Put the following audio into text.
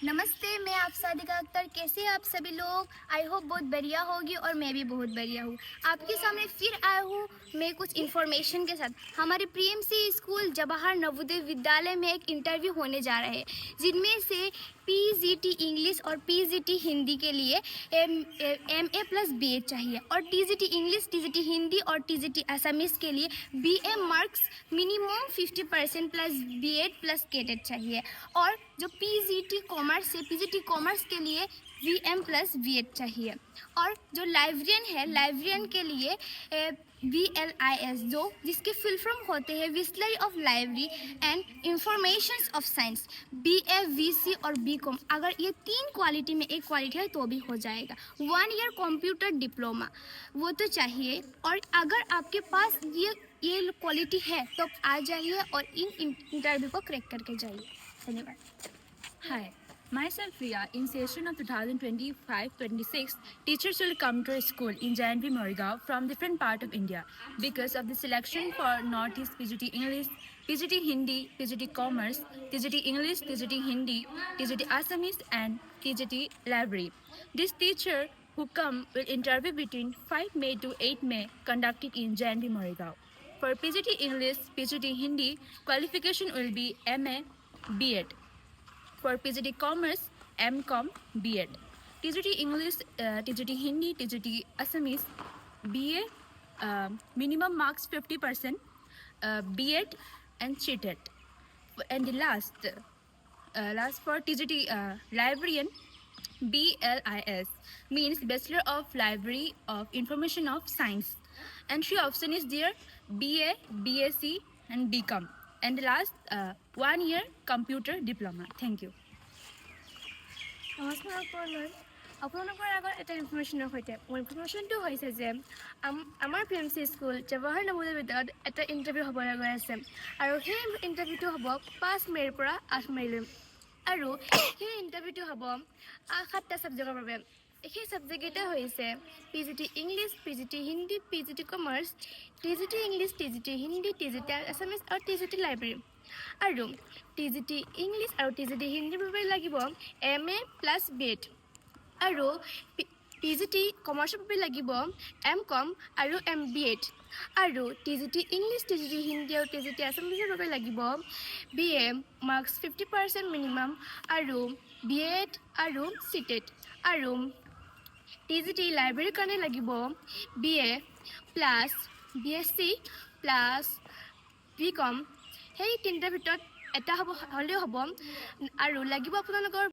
नमस्ते, मैं आप सादिका अख्तर। कैसे हैं आप सभी लोग? आई होप बहुत बढ़िया होगी और मैं भी बहुत बढ़िया हूँ। आपके सामने फिर आया हूँ मैं कुछ इन्फॉर्मेशन के साथ। हमारे प्रेमसी स्कूल जवाहर नवोदय विद्यालय में एक इंटरव्यू होने जा रहा है, जिनमें से पीजीटी इंग्लिश और पीजीटी हिंदी के लिए एमए प्लस बीए चाहिए, और टीजीटी इंग्लिश, टीजीटी हिंदी और टीजीटी असमीज़ के लिए BA marks minimum 50% plus BEd plus cadet चाहिए। और जो पीजीटी कॉमर्स है, पीजीटी कॉमर्स के लिए वीएम प्लस बीएड चाहिए। और जो लाइब्रेरियन है, लाइब्रेरियन के लिए VLIS, जो जिसके फुल फॉर्म होते हैं bachelor of library and information of science, BA VC और BCom। अगर ये 3 क्वालिटी में एक क्वालिटी है तो भी हो जाएगा। 1 ईयर कंप्यूटर डिप्लोमा वो तो चाहिए। और अगर आपके पास ये क्वालिटी है तो आप आ जाइए और इन इंटरव्यू को क्रैक करके जाइए। धन्यवाद। Hi, myself Riya. In session of 2025-26, teachers will come to a school in Janvi Morigao from different part of India because of the selection for Northeast PGT English, PGT Hindi, PGT Commerce, TGT English, TGT Hindi, TGT Assamese and TGT Library. This teacher who come will interview between 5 May to 8 May conducted in Janvi Morigao. For PGT English, PGT Hindi, qualification will be MA, B.Ed. For PGT Commerce, MCom, B.Ed. TGT English, TGT Hindi, TGT Assamese, BA, minimum marks 50%, B.Ed and CTET. And the last for TGT Librarian, BLIS, means Bachelor of Library of Information of Science. Entry option is there, BA, BSc and BCom. And the last 1 year computer diploma. Thank you. নমস্কাৰ আপোনালোকৰ আগত এটা ইনফৰ্মেশ্যনৰ সৈতে মোৰ ইনফৰ্মেশ্যনটো হৈছে যে আমাৰ PMC school Jawahar Navodaya বিদ্যালয়ত এটা ইণ্টাৰভিউ হ'বলৈ গৈ আছে, আৰু সেই ইণ্টাৰভিউটো হ'ব 5 মে'ৰ পৰা 8 মে'লৈ। আৰু সেই ইণ্টাৰভিউটো হ'ব 7টা ছাবজেক্টৰ বাবে। সেই ছাবজেক্টকেইটা হৈছে PGT English, PGT Hindi, PGT commerce, TGT English, TGT Hindi, TGT Assamese আৰু TGT লাইব্ৰেৰী। আৰু TGT ইংলিছ আৰু TGT হিন্দীৰ বাবে লাগিব MA প্লাছ BEd, আৰু PGT কমাৰ্চৰ বাবে লাগিব MCom আৰু MBEd, আৰু TGT ইংলিছ, TGT হিন্দী আৰু TGT আছামিজৰ বাবে লাগিব BA মাৰ্কছ 50% মিনিমাম আৰু BEd আৰু CTET, আৰু TGT লাইব্ৰেৰীৰ কাৰণে লাগিব BA plus BSc plus BCom। সেই তিনিটাৰ ভিতৰত এটা হ'লেও হ'ব, আৰু লাগিব আপোনালোকৰ